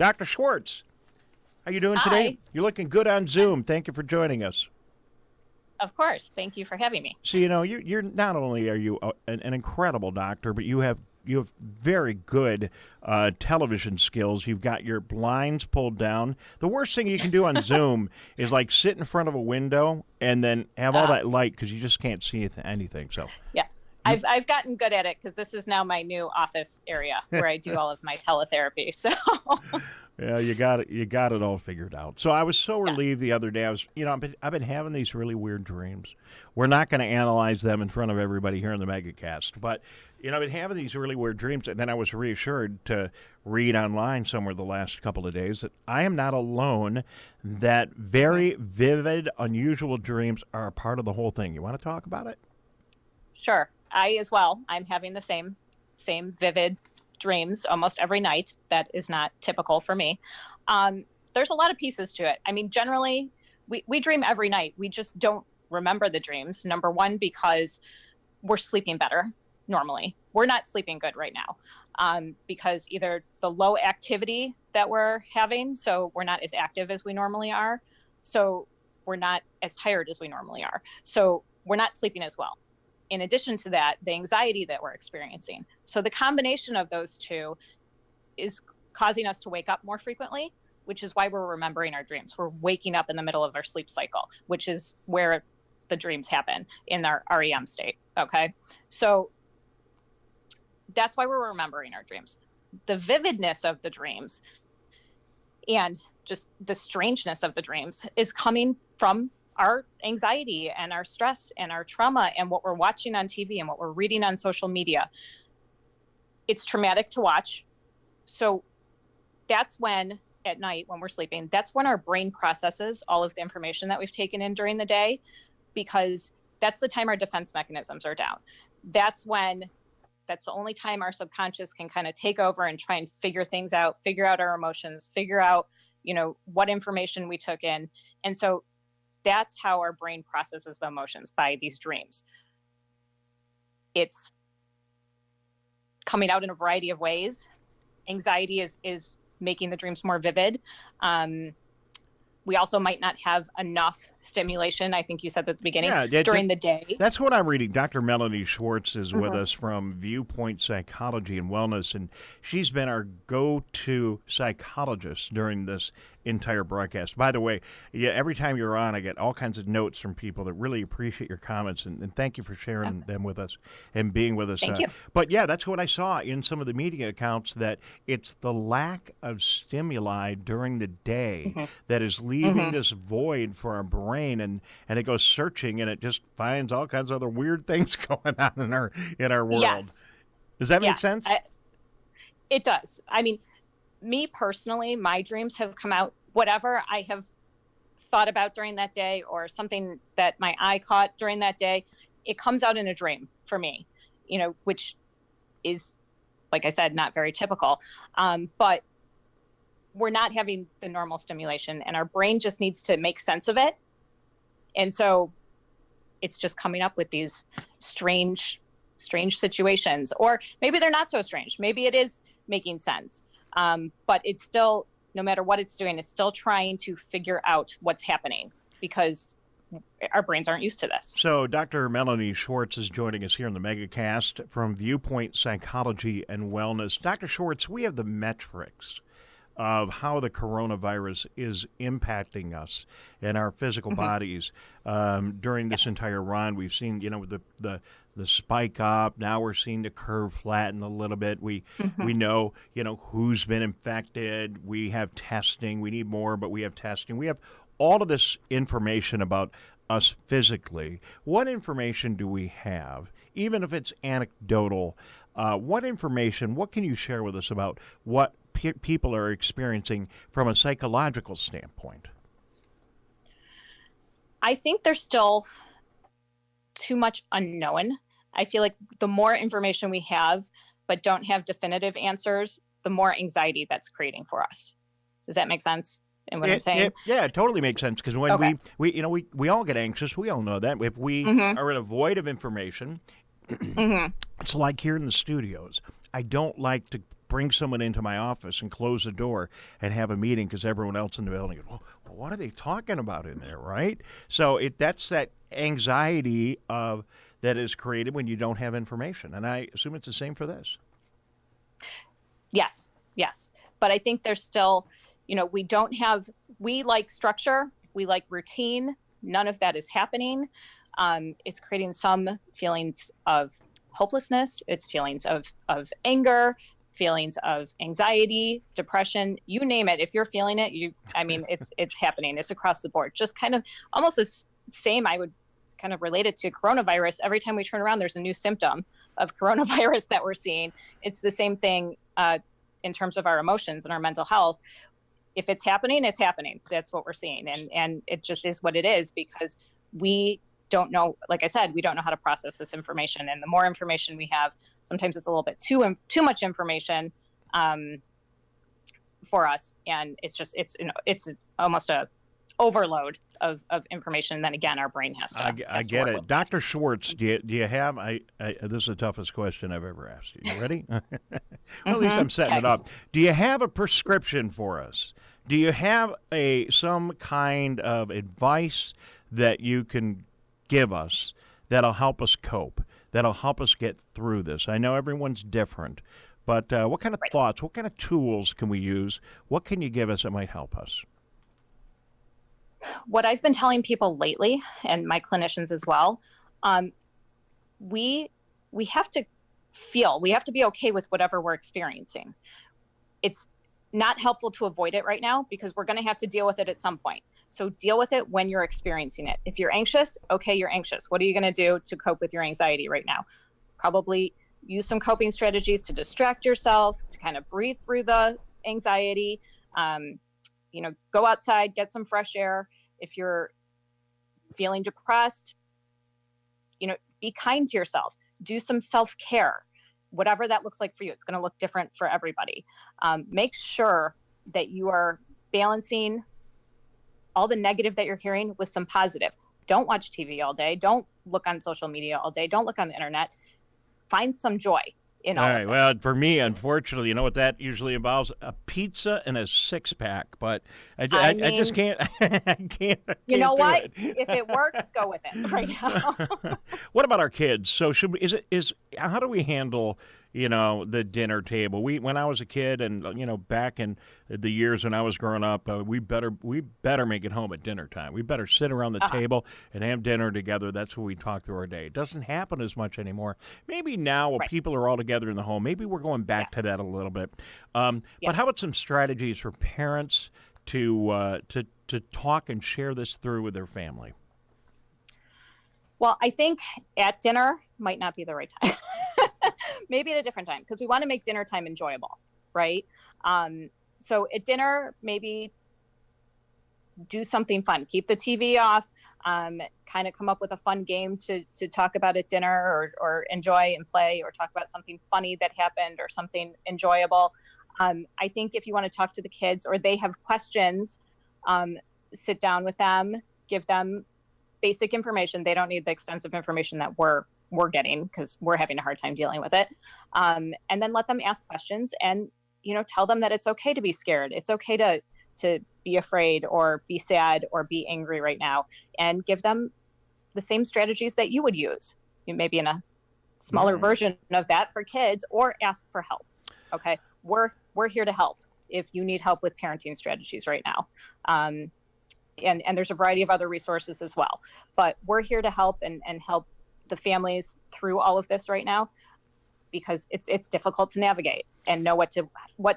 Dr. Schwartz, how you doing Hi. today? You're looking good on Zoom. Thank you for joining us. Of course. Thank you for having me. So, you're not only are you an incredible doctor, but you have very good television skills. You've got your blinds pulled down. The worst thing you can do on Zoom is like sit in front of a window and then have all that light because you just can't see anything. So Yeah. I've gotten good at it because this is now my new office area where I do all of my teletherapy. So yeah, you got it all figured out. So I was so relieved the other day. I've been having these really weird dreams. We're not going to analyze them in front of everybody here in the Megacast, but I've been having these really weird dreams, and then I was reassured to read online somewhere the last couple of days that I am not alone, that very vivid, unusual dreams are a part of the whole thing. You want to talk about it? Sure. I as well. I'm having the same vivid dreams almost every night. That is not typical for me. There's a lot of pieces to it. I mean, generally, we dream every night. We just don't remember the dreams. Number one, because we're sleeping better normally. We're not sleeping good right now because either the low activity that we're having, so we're not as active as we normally are. So we're not as tired as we normally are. So we're not sleeping as well. In addition to that, the anxiety that we're experiencing. So the combination of those two is causing us to wake up more frequently, which is why we're remembering our dreams. We're waking up in the middle of our sleep cycle, which is where the dreams happen in our REM state. Okay. So that's why we're remembering our dreams. The vividness of the dreams and just the strangeness of the dreams is coming from our anxiety and our stress and our trauma and what we're watching on TV and what we're reading on social media. It's traumatic to watch. So that's when, at night, when we're sleeping, that's when our brain processes all of the information that we've taken in during the day, because that's the time our defense mechanisms are down. That's the only time our subconscious can kind of take over and try and figure things out, figure out our emotions, figure out, what information we took in. And so that's how our brain processes the emotions, by these dreams. It's coming out in a variety of ways. Anxiety is making the dreams more vivid. We also might not have enough stimulation. I think you said at the beginning, during the day. That's what I'm reading. Dr. Melanie Schwartz is with us from Viewpoint Psychology and Wellness, and she's been our go-to psychologist during this entire broadcast. By the way, every time you're on, I get all kinds of notes from people that really appreciate your comments, and thank you for sharing them with us and being with us. Thank you. But yeah, that's what I saw in some of the media accounts, that it's the lack of stimuli during the day that is leaving this void for our brain, and it goes searching, and it just finds all kinds of other weird things going on in our world. Yes. Does that make sense? It does. I mean, me personally, my dreams have come out, whatever I have thought about during that day or something that my eye caught during that day, it comes out in a dream for me, which is, like I said, not very typical. But we're not having the normal stimulation, and our brain just needs to make sense of it. And so it's just coming up with these strange situations, or maybe they're not so strange. Maybe it is making sense. But it's still, no matter what it's doing, it's still trying to figure out what's happening, because our brains aren't used to this. So Dr. Melanie Schwartz is joining us here in the Megacast from Viewpoint Psychology and Wellness. Dr. Schwartz, we have the metrics of how the coronavirus is impacting us and our physical bodies during this entire run. We've seen, the spike up. Now we're seeing the curve flatten a little bit. We know, who's been infected. We have testing. We need more, but we have testing. We have all of this information about us physically. What information do we have, even if it's anecdotal? What can you share with us about what people are experiencing from a psychological standpoint? I think there's still too much unknown. I feel like the more information we have, but don't have definitive answers, the more anxiety that's creating for us. Does that make sense in what I'm saying? Yeah, it totally makes sense, because when we all get anxious. We all know that. If we are in a void of information, it's like here in the studios. I don't like to bring someone into my office and close the door and have a meeting because everyone else in the building goes, well, what are they talking about in there, right? So that's that anxiety that is created when you don't have information. And I assume it's the same for this. Yes. But I think there's still, we like structure, we like routine. None of that is happening. It's creating some feelings of hopelessness. It's feelings of anger, feelings of anxiety, depression, you name it. If you're feeling it, it's happening. It's across the board. Just kind of almost the same, I would kind of relate it to coronavirus. Every time we turn around, there's a new symptom of coronavirus that we're seeing. It's the same thing in terms of our emotions and our mental health. If it's happening, it's happening. That's what we're seeing. And it just is what it is, because we don't know, like I said, we don't know how to process this information. And the more information we have, sometimes it's a little bit too much information for us. And it's almost a overload of information. And then again, our brain has to. I get it. Dr. Schwartz, do you have, this is the toughest question I've ever asked you. You ready? Well, at least I'm setting it up. Do you have a prescription for us? Do you have some kind of advice that you can give us that'll help us cope, that'll help us get through this? I know everyone's different, but what kind of thoughts, what kind of tools can we use? What can you give us that might help us? What I've been telling people lately, and my clinicians as well, we have to we have to be okay with whatever we're experiencing. It's not helpful to avoid it right now because we're going to have to deal with it at some point. So deal with it when you're experiencing it. If you're anxious, okay, you're anxious. What are you going to do to cope with your anxiety right now? Probably use some coping strategies to distract yourself, to kind of breathe through the anxiety. Go outside, get some fresh air. If you're feeling depressed, be kind to yourself. Do some self-care. Whatever that looks like for you, it's going to look different for everybody. Make sure that you are balancing all the negative that you're hearing with some positive. Don't watch TV all day. Don't look on social media all day. Don't look on the internet. Find some joy in all of this. Well, for me, unfortunately, you know what that usually involves? A pizza and a six-pack. But I just can't. I can't. You know what? If it works, go with it right now. What about our kids? So how do we handle the dinner table? When I was a kid, and back in the years when I was growing up, we better make it home at dinner time. We better sit around the table and have dinner together. That's what we talk through our day. It doesn't happen as much anymore. Maybe now when people are all together in the home, maybe we're going back to that a little bit. But how about some strategies for parents to talk and share this through with their family? Well, I think at dinner might not be the right time. Maybe at a different time, because we want to make dinner time enjoyable, right? So at dinner, maybe do something fun. Keep the TV off, kind of come up with a fun game to talk about at dinner, or enjoy and play, or talk about something funny that happened or something enjoyable. I think if you want to talk to the kids or they have questions, sit down with them, give them basic information. They don't need the extensive information that we're getting because we're having a hard time dealing with it. And then let them ask questions and, tell them that it's okay to be scared. It's okay to be afraid or be sad or be angry right now, and give them the same strategies that you would use, maybe in a smaller version of that for kids, or ask for help. Okay. We're here to help if you need help with parenting strategies right now. And there's a variety of other resources as well, but we're here to help and help the families through all of this right now, because it's difficult to navigate and know what to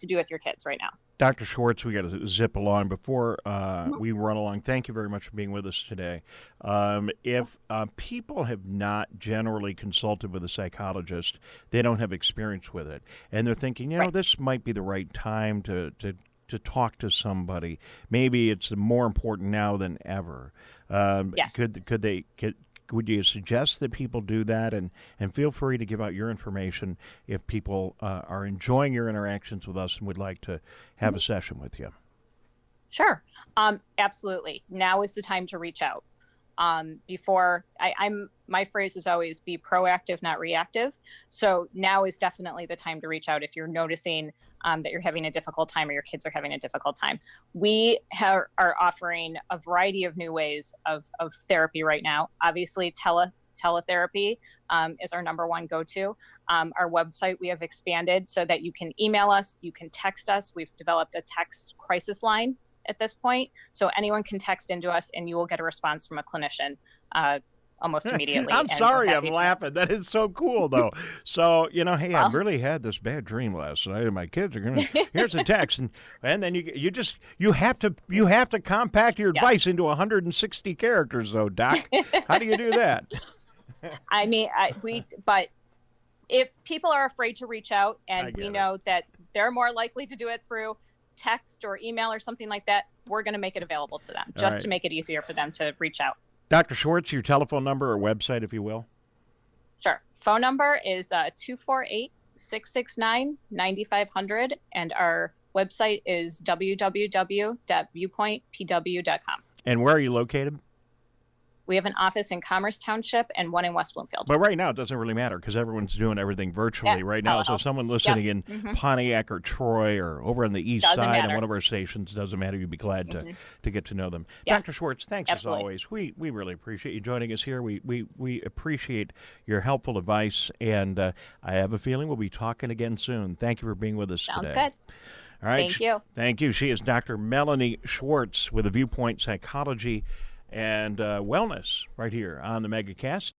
do with your kids right now. Dr. Schwartz, we got to zip along before we run along. Thank you very much for being with us today. If people have not generally consulted with a psychologist, they don't have experience with it, and they're thinking, this might be the right time to talk to somebody. Maybe it's more important now than ever. Yes. Would you suggest that people do that? And feel free to give out your information if people are enjoying your interactions with us and would like to have a session with you. Sure. Absolutely. Now is the time to reach out. My phrase is always be proactive, not reactive. So now is definitely the time to reach out if you're noticing that you're having a difficult time or your kids are having a difficult time. We are offering a variety of new ways of therapy right now. Obviously, teletherapy is our number one go-to. Our website, we have expanded so that you can email us, you can text us. We've developed a text crisis line at this point. So anyone can text into us and you will get a response from a clinician almost immediately. I'm sorry, I'm laughing. That is so cool, though. So, hey, I really had this bad dream last night, and my kids are going to, here's a text, and then you have to compact your advice into 160 characters, though, Doc. How do you do that? I mean, but if people are afraid to reach out, and we know that they're more likely to do it through text or email or something like that, we're going to make it available to them just to make it easier for them to reach out. Dr. Schwartz, your telephone number or website, if you will. Sure. Phone number is 248-669-9500, and our website is www.viewpointpw.com. And where are you located? We have an office in Commerce Township and one in West Bloomfield. But right now, it doesn't really matter because everyone's doing everything virtually right now. So someone listening in Pontiac or Troy or over on the east side on one of our stations, doesn't matter. You'd be glad to get to know them. Yes. Dr. Schwartz, thanks as always. We really appreciate you joining us here. We appreciate your helpful advice, and I have a feeling we'll be talking again soon. Thank you for being with us today. Sounds good. All right. Thank you. Thank you. She is Dr. Melanie Schwartz with the Viewpoint Psychology and Wellness right here on the Megacast.